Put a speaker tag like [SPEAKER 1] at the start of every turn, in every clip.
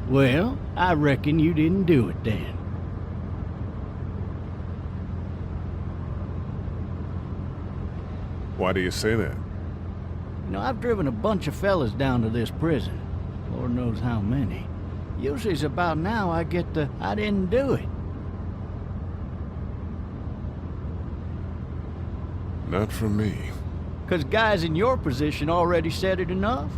[SPEAKER 1] Well, I reckon you didn't do it then.
[SPEAKER 2] Why do you say that?
[SPEAKER 1] You know, I've driven a bunch of fellas down to this prison. Lord knows how many. Usually it's about now I get the, I didn't do it.
[SPEAKER 2] Not from me.
[SPEAKER 1] 'Cause guys in your position already said it enough.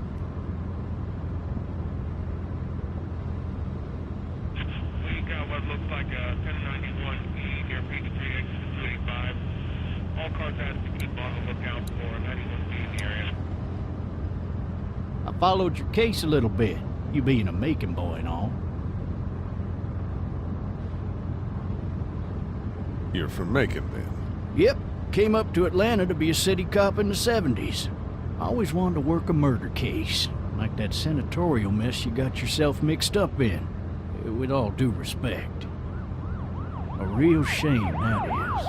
[SPEAKER 3] We got what looks like a 1091E near Peachtree, exit 285. All cars have to keep on the lookout for 91B in the area.
[SPEAKER 1] I followed your case a little bit, you being a Macon boy and all.
[SPEAKER 2] You're from Macon, then?
[SPEAKER 1] Yep, came up to Atlanta to be a city cop in the 70s. I always wanted to work a murder case, like that senatorial mess you got yourself mixed up in. With all due respect. A real shame, that is.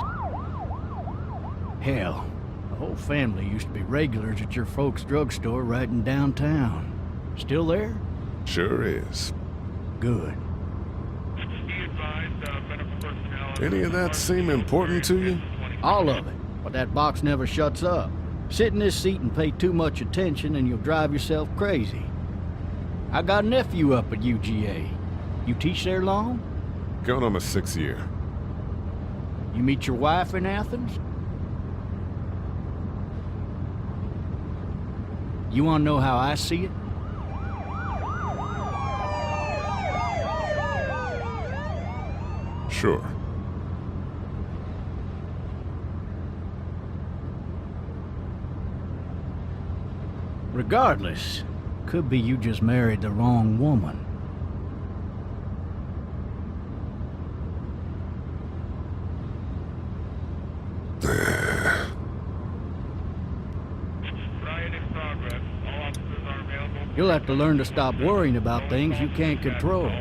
[SPEAKER 1] Hell, the whole family used to be regulars at your folks' drugstore right in downtown. Still there?
[SPEAKER 2] Sure is.
[SPEAKER 1] Good.
[SPEAKER 3] Be advised, medical personnel...
[SPEAKER 2] Any of that seem important to you?
[SPEAKER 1] All of it. But that box never shuts up. Sit in this seat and pay too much attention and you'll drive yourself crazy. I got a nephew up at UGA. You teach there long?
[SPEAKER 2] Going on my 6th year.
[SPEAKER 1] You meet your wife in Athens? You want to know how I see it?
[SPEAKER 2] Sure.
[SPEAKER 1] Regardless, could be you just married the wrong woman.
[SPEAKER 3] Riot in progress. All officers are available.
[SPEAKER 1] You'll have to learn to stop worrying about things you can't control.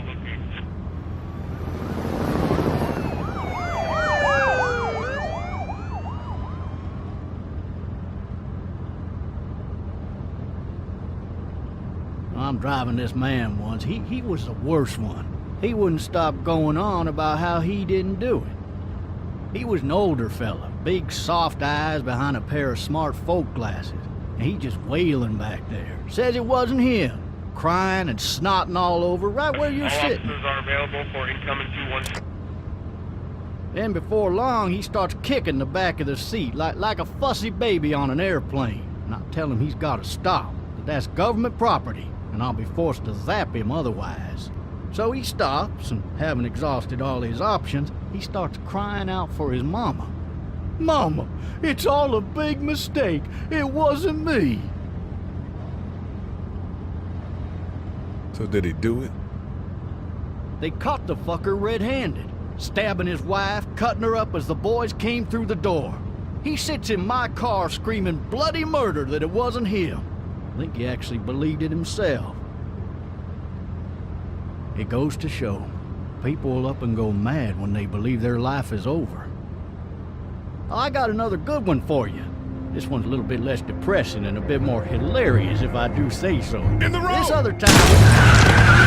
[SPEAKER 1] I'm driving this man once. He was the worst one. He wouldn't stop going on about how he didn't do it. He was an older fella, big soft eyes behind a pair of smart folk glasses. And he just wailing back there. Says it wasn't him. Crying and snotting all over right where you're
[SPEAKER 3] All
[SPEAKER 1] sitting.
[SPEAKER 3] officers are available for incoming 2-1.
[SPEAKER 1] Then before long, he starts kicking the back of the seat like a fussy baby on an airplane. And I tell him he's got to stop, that that's government property, and I'll be forced to zap him otherwise. So he stops, and having exhausted all his options, he starts crying out for his mama. Mama, it's all a big mistake. It wasn't me.
[SPEAKER 2] So did he do it?
[SPEAKER 1] They caught the fucker red-handed, stabbing his wife, cutting her up as the boys came through the door. He sits in my car screaming bloody murder that it wasn't him. I think he actually believed it himself. It goes to show, people will up and go mad when they believe their life is over. Oh, I got another good one for you. This one's a little bit less depressing and a bit more hilarious, if I do say so.
[SPEAKER 2] In the road!
[SPEAKER 1] This other time...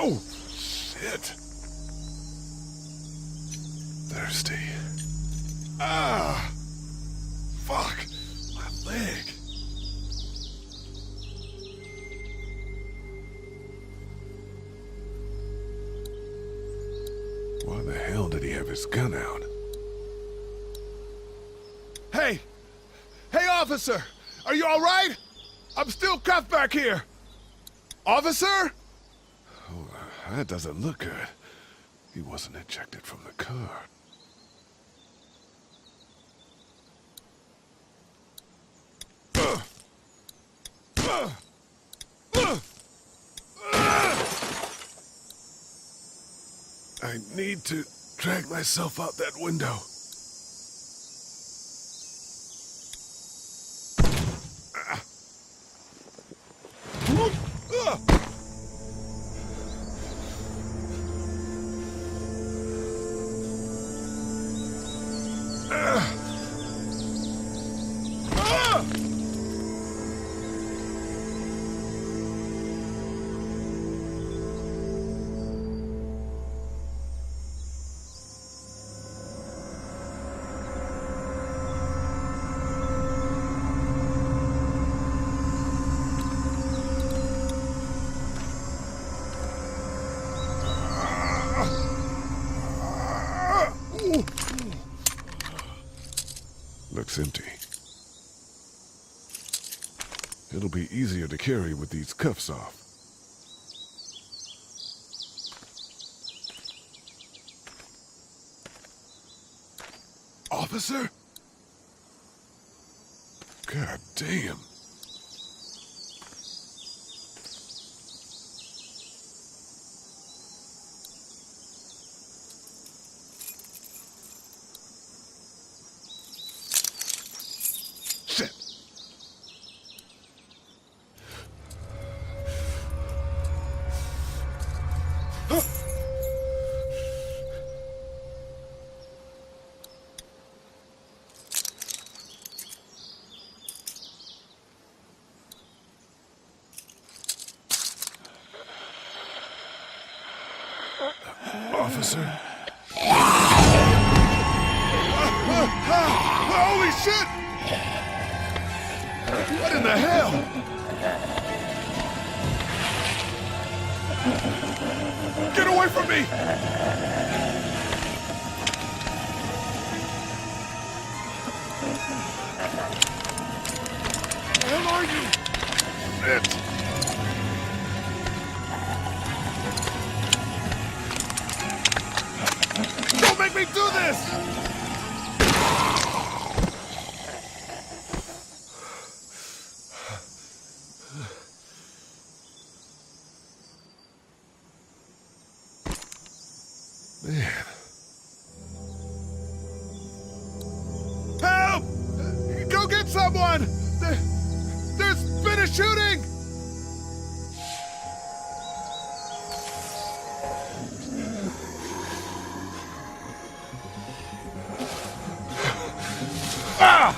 [SPEAKER 2] Oh, shit. Thirsty. Ah! Fuck! My leg. Why the hell did he have his gun out?
[SPEAKER 4] Hey! Hey, officer! Are you all right?
[SPEAKER 2] I'm still cuffed back here! Officer? Oh, that doesn't look good. He wasn't ejected from the car. I need to drag myself out that window. Looks empty. It'll be easier to carry with these cuffs off. Officer? God damn. Shit. Officer? Holy shit! What in the hell? Get away from me! Where are you? Shit! Don't make me do this! Man. Help! Go get someone! There's been a shooting! Ah!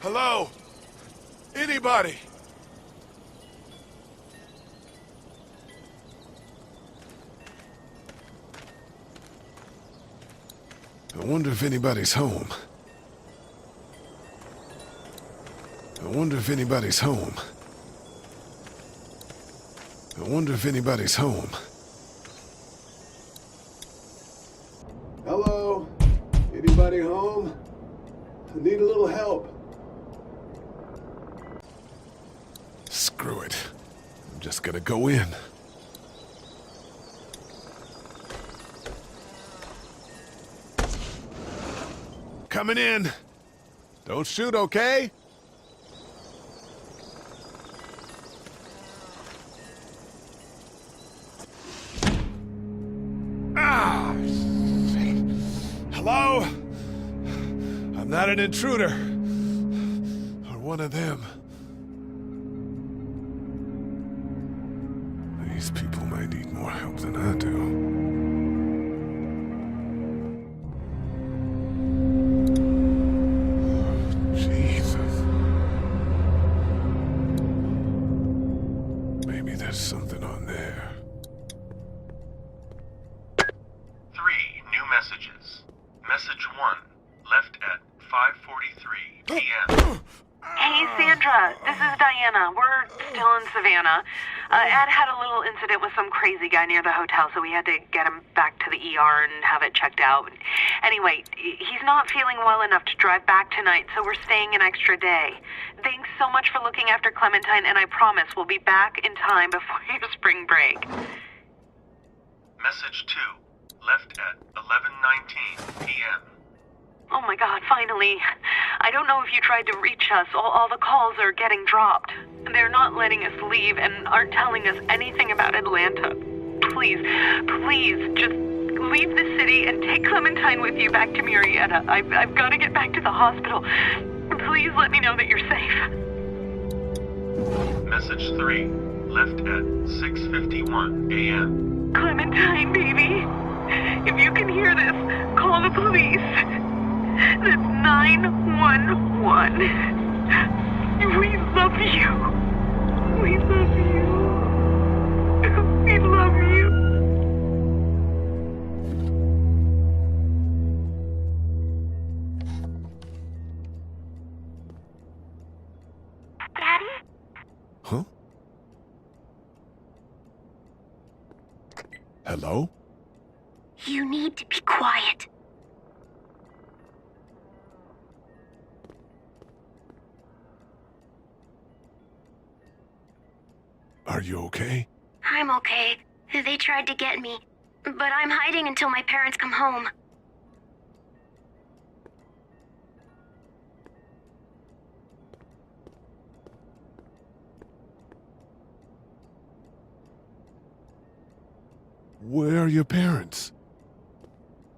[SPEAKER 2] Hello? Anybody? I wonder if anybody's home. I wonder if anybody's home. I wonder if anybody's home. Hello? Anybody home? I need a little help. Screw it. I'm just gonna go in. Coming in. Don't shoot, okay? Ah! Shit. Hello? I'm not an intruder. Or one of them. These people might need more help than I do. There's something on there.
[SPEAKER 4] 3 new messages. Message 1, left at 5:43 p.m.
[SPEAKER 5] Hey, Sandra. This is Diana. We're still in Savannah. Ed had a little incident with some crazy guy near the hotel, so we had to get him back to the ER and have it checked out. Anyway, he's not feeling well enough to drive back tonight, so we're staying an extra day. Thanks so much for looking after Clementine, and I promise we'll be back in time before your spring break.
[SPEAKER 4] Message 2, left at 11:19 p.m.
[SPEAKER 5] Oh my God, finally. I don't know if you tried to reach us. All the calls are getting dropped. They're not letting us leave and aren't telling us anything about Atlanta. Please, just leave the city and take Clementine with you back to Murrieta. I've got to get back to the hospital. Please let me know that you're safe.
[SPEAKER 4] Message 3, left at 6:51 a.m.
[SPEAKER 5] Clementine, baby. If you can hear this, call the police. That's 911. We love you. We love you. We love you. Daddy?
[SPEAKER 2] Huh? Hello?
[SPEAKER 6] You need to be quiet.
[SPEAKER 2] Are you okay?
[SPEAKER 6] I'm okay. They tried to get me, but I'm hiding until my parents come home.
[SPEAKER 2] Where are your parents?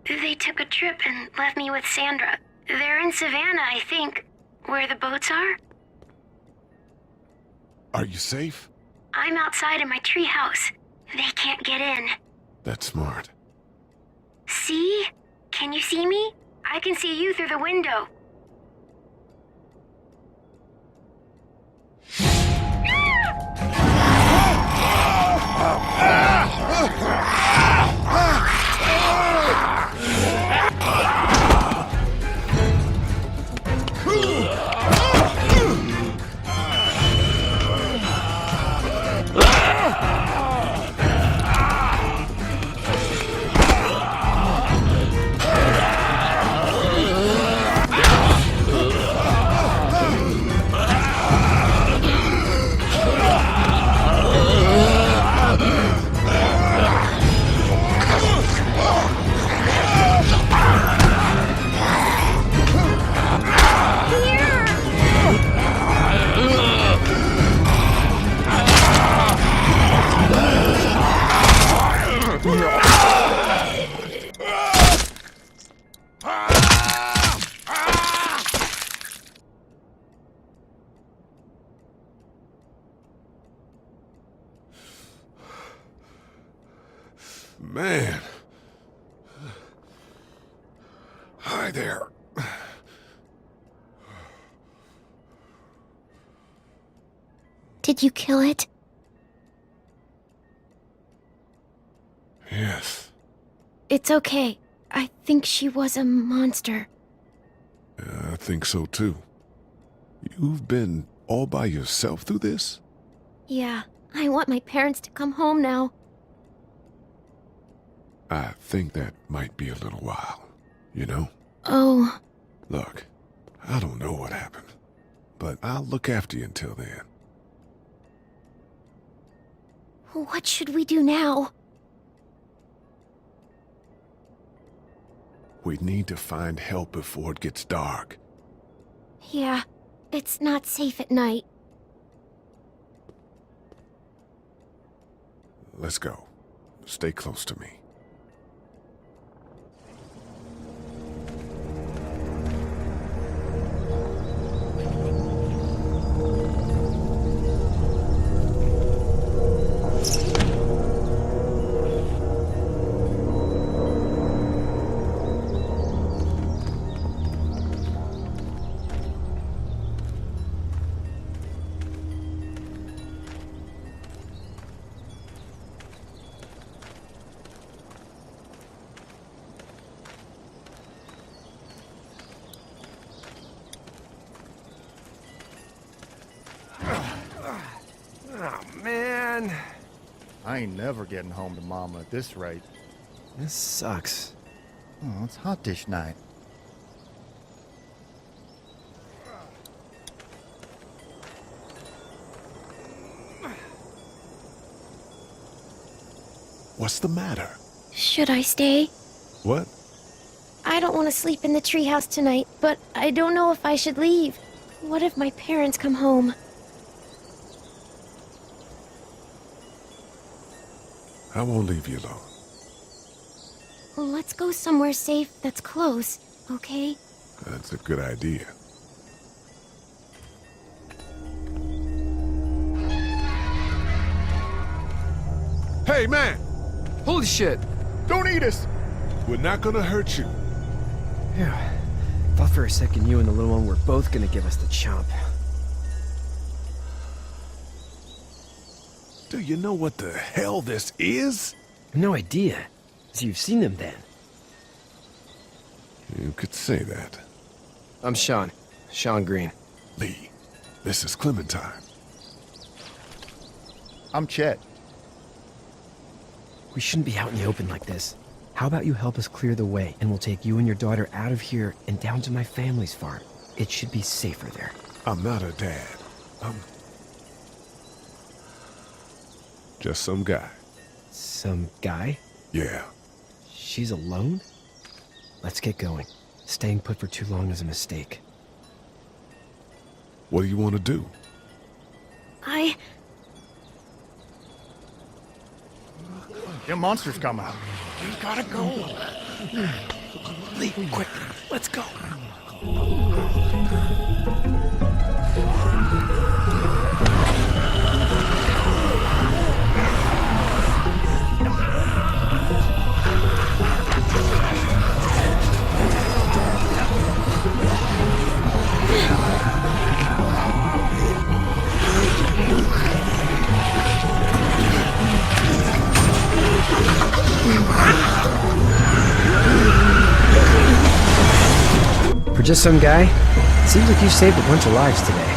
[SPEAKER 6] They took a trip and left me with Sandra. They're in Savannah, I think, where the boats are.
[SPEAKER 2] Are you safe?
[SPEAKER 6] I'm outside in my treehouse. They can't get in.
[SPEAKER 2] That's smart.
[SPEAKER 6] See? Can you see me? I can see you through the window.
[SPEAKER 2] Man. Hi there.
[SPEAKER 6] Did you kill it?
[SPEAKER 2] Yes.
[SPEAKER 6] It's okay. I think she was a monster.
[SPEAKER 2] I think so too. You've been all by yourself through this?
[SPEAKER 6] Yeah, I want my parents to come home now.
[SPEAKER 2] I think that might be a little while, you know?
[SPEAKER 6] Oh.
[SPEAKER 2] Look, I don't know what happened, but I'll look after you until then.
[SPEAKER 6] What should we do now?
[SPEAKER 2] We need to find help before it gets dark.
[SPEAKER 6] Yeah, it's not safe at night.
[SPEAKER 2] Let's go. Stay close to me.
[SPEAKER 7] Man,
[SPEAKER 8] I ain't never getting home to Mama at this rate.
[SPEAKER 7] this sucks.
[SPEAKER 8] Oh, it's hot dish night.
[SPEAKER 2] What's the matter?
[SPEAKER 6] Should I stay?
[SPEAKER 2] What?
[SPEAKER 6] I don't want to sleep in the treehouse tonight, but I don't know if I should leave. What if my parents come home?
[SPEAKER 2] I won't leave you alone.
[SPEAKER 6] Let's go somewhere safe that's close, okay?
[SPEAKER 2] That's a good idea. Hey, man!
[SPEAKER 7] Holy shit!
[SPEAKER 2] Don't eat us! We're not gonna hurt you.
[SPEAKER 7] Yeah. Thought for a second you and the little one were both gonna give us the chomp.
[SPEAKER 2] Do you know what the hell this is?
[SPEAKER 7] No idea. So you've seen them then?
[SPEAKER 2] You could say that.
[SPEAKER 7] I'm Sean. Sean Green.
[SPEAKER 2] Lee, this is Clementine.
[SPEAKER 8] I'm Chet.
[SPEAKER 7] We shouldn't be out in the open like this. How about you help us clear the way, and we'll take you and your daughter out of here and down to my family's farm. It should be safer there.
[SPEAKER 2] I'm not her dad. I'm just some guy.
[SPEAKER 7] Some guy?
[SPEAKER 2] Yeah.
[SPEAKER 7] She's alone? Let's get going. Staying put for too long is a mistake.
[SPEAKER 2] What do you want to do?
[SPEAKER 8] Them monsters come out.
[SPEAKER 7] We gotta go. Lee, quick. Let's go. For just some guy, it seems like you saved a bunch of lives today.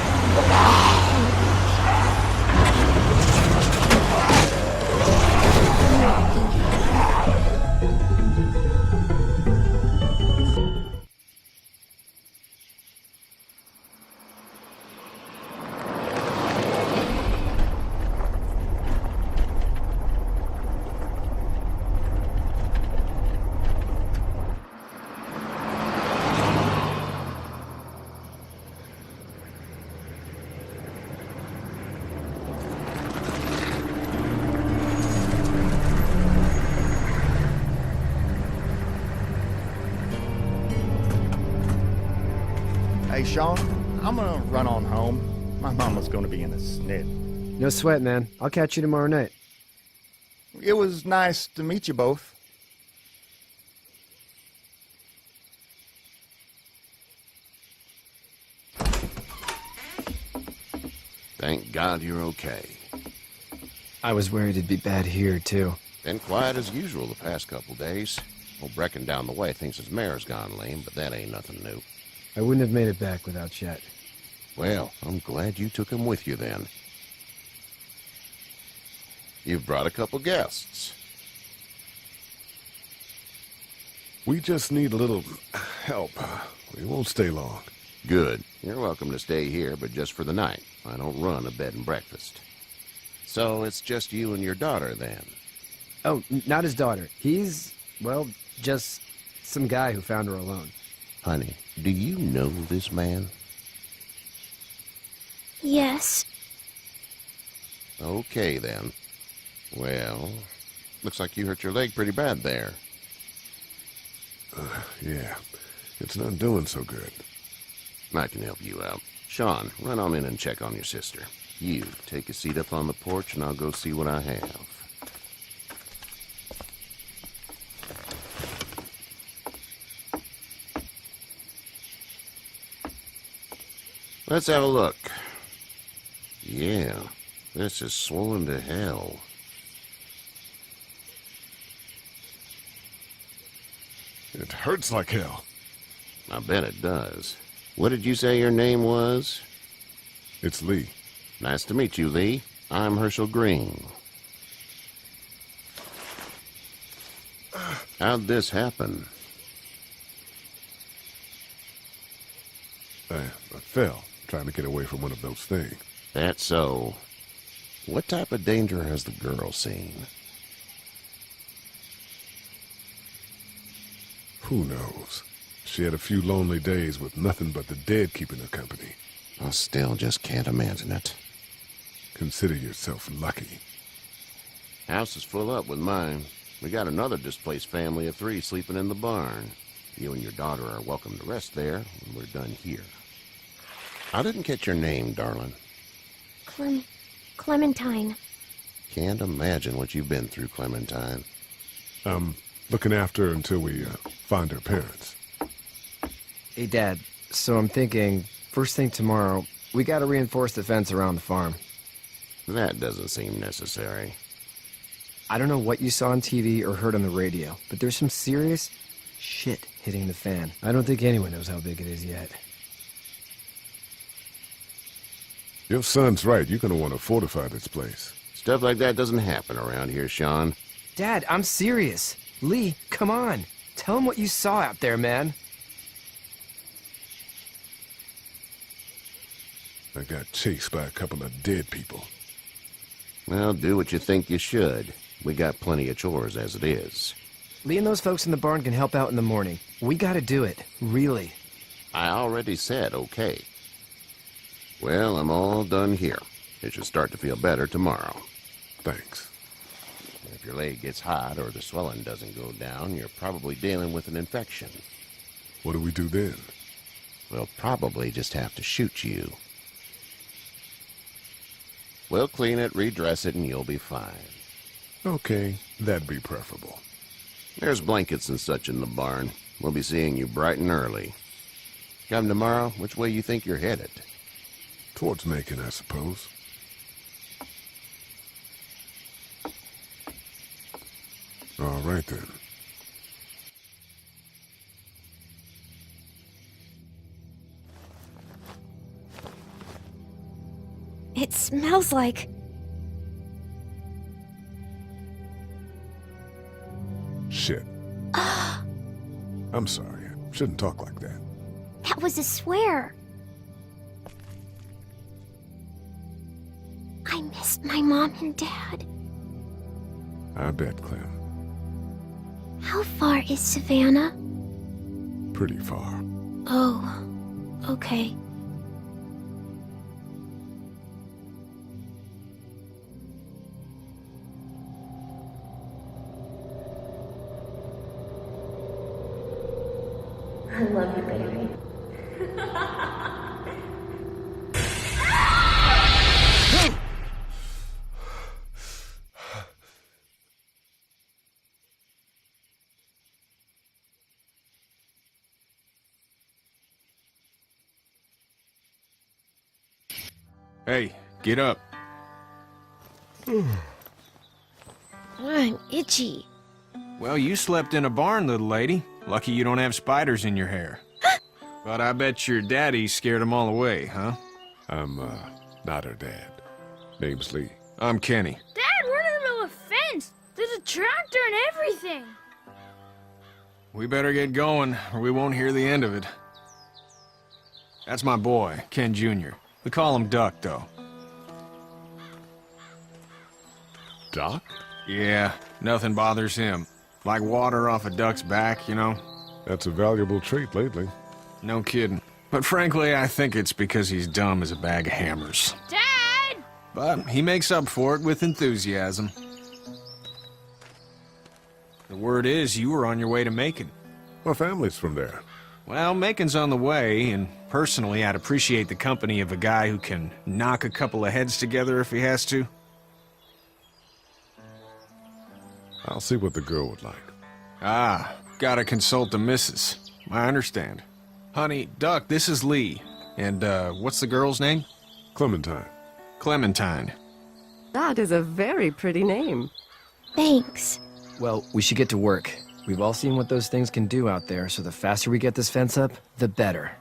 [SPEAKER 8] Hey, Sean, I'm gonna run on home. My mama's gonna be in a snit.
[SPEAKER 7] No sweat, man. I'll catch you tomorrow night.
[SPEAKER 8] It was nice to meet you both.
[SPEAKER 9] Thank God you're okay.
[SPEAKER 7] I was worried it'd be bad here, too.
[SPEAKER 9] Been quiet as usual the past couple days. Old Brecken down the way thinks his mare's gone lame, but that ain't nothing new.
[SPEAKER 7] I wouldn't have made it back without Chet.
[SPEAKER 9] Well, I'm glad you took him with you then. You've brought a couple guests.
[SPEAKER 2] We just need a little help. We won't stay long.
[SPEAKER 9] Good. You're welcome to stay here, but just for the night. I don't run a bed and breakfast. So it's just you and your daughter, then?
[SPEAKER 7] Oh, not his daughter. He's, well, just some guy who found her alone.
[SPEAKER 9] Honey, do you know this man?
[SPEAKER 6] Yes.
[SPEAKER 9] Okay, then. Well, looks like you hurt your leg pretty bad there.
[SPEAKER 2] Yeah, it's not doing so good.
[SPEAKER 9] I can help you out. Sean, run on in and check on your sister. You, take a seat up on the porch and I'll go see what I have. Let's have a look. Yeah, this is swollen to hell.
[SPEAKER 2] It hurts like hell.
[SPEAKER 9] I bet it does. What did you say your name was?
[SPEAKER 2] It's Lee.
[SPEAKER 9] Nice to meet you, Lee. I'm Herschel Green. How'd this happen?
[SPEAKER 2] I fell, trying to get away from one of those things.
[SPEAKER 9] That's so. What type of danger has the girl seen?
[SPEAKER 2] Who knows? She had a few lonely days with nothing but the dead keeping her company.
[SPEAKER 9] I still just can't imagine it.
[SPEAKER 2] Consider yourself lucky.
[SPEAKER 9] House is full up with mine. We got another displaced family of 3 sleeping in the barn. You and your daughter are welcome to rest there when we're done here. I didn't catch your name, darling.
[SPEAKER 6] Clementine.
[SPEAKER 9] Can't imagine what you've been through, Clementine.
[SPEAKER 2] I'm looking after her until we find her parents.
[SPEAKER 7] Hey, Dad, so I'm thinking, first thing tomorrow, we gotta reinforce the fence around the farm.
[SPEAKER 9] That doesn't seem necessary.
[SPEAKER 7] I don't know what you saw on TV or heard on the radio, but there's some serious shit hitting the fan. I don't think anyone knows how big it is yet.
[SPEAKER 2] Your son's right. You're gonna want to fortify this place.
[SPEAKER 9] Stuff like that doesn't happen around here, Sean.
[SPEAKER 7] Dad, I'm serious. Lee, come on. Tell him what you saw out there, man.
[SPEAKER 2] I got chased by a couple of dead people.
[SPEAKER 9] Well, do what you think you should. We got plenty of chores as it is.
[SPEAKER 7] Lee and those folks in the barn can help out in the morning. We gotta do it. Really.
[SPEAKER 9] I already said okay. Well, I'm all done here. It should start to feel better tomorrow.
[SPEAKER 2] Thanks.
[SPEAKER 9] If your leg gets hot or the swelling doesn't go down, you're probably dealing with an infection.
[SPEAKER 2] What do we do then?
[SPEAKER 9] We'll probably just have to shoot you. We'll clean it, redress it, and you'll be fine.
[SPEAKER 2] Okay, that'd be preferable.
[SPEAKER 9] There's blankets and such in the barn. We'll be seeing you bright and early. Come tomorrow, which way you think you're headed?
[SPEAKER 2] Towards Macon, I suppose. All right, then.
[SPEAKER 6] It smells like...
[SPEAKER 2] Shit. I'm sorry. I shouldn't talk like that.
[SPEAKER 6] That was a swear. I missed my mom and dad.
[SPEAKER 2] I bet, Clem.
[SPEAKER 6] How far is Savannah?
[SPEAKER 2] Pretty far.
[SPEAKER 6] Oh, okay.
[SPEAKER 10] I love you, baby.
[SPEAKER 11] Hey, get up.
[SPEAKER 6] I'm itchy.
[SPEAKER 11] Well, you slept in a barn, little lady. Lucky you don't have spiders in your hair. But I bet your daddy scared them all away, huh?
[SPEAKER 2] I'm, not her dad. Name's Lee.
[SPEAKER 11] I'm Kenny.
[SPEAKER 10] Dad, we're in the middle of a fence. There's a tractor and everything.
[SPEAKER 11] We better get going, or we won't hear the end of it. That's my boy, Ken Jr. We call him Duck, though.
[SPEAKER 2] Doc?
[SPEAKER 11] Yeah, nothing bothers him. Like water off a duck's back, you know?
[SPEAKER 2] That's a valuable trait lately.
[SPEAKER 11] No kidding. But frankly, I think it's because he's dumb as a bag of hammers.
[SPEAKER 10] Dad!
[SPEAKER 11] But he makes up for it with enthusiasm. The word is you were on your way to Macon.
[SPEAKER 2] My family's from there.
[SPEAKER 11] Well, Macon's on the way, and personally, I'd appreciate the company of a guy who can knock a couple of heads together if he has to.
[SPEAKER 2] I'll see what the girl would like.
[SPEAKER 11] Ah, gotta consult the missus. I understand. Honey, Duck, this is Lee. And, what's the girl's name?
[SPEAKER 2] Clementine.
[SPEAKER 11] Clementine.
[SPEAKER 12] That is a very pretty name.
[SPEAKER 6] Thanks.
[SPEAKER 7] Well, we should get to work. We've all seen what those things can do out there, so the faster we get this fence up, the better.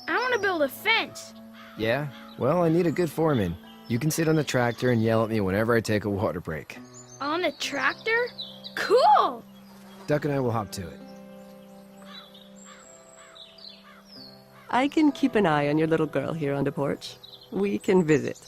[SPEAKER 10] I want to build a fence.
[SPEAKER 7] Yeah? Well, I need a good foreman. You can sit on the tractor and yell at me whenever I take a water break.
[SPEAKER 10] On the tractor? Cool!
[SPEAKER 7] Duck and I will hop to it.
[SPEAKER 12] I can keep an eye on your little girl here on the porch. We can visit.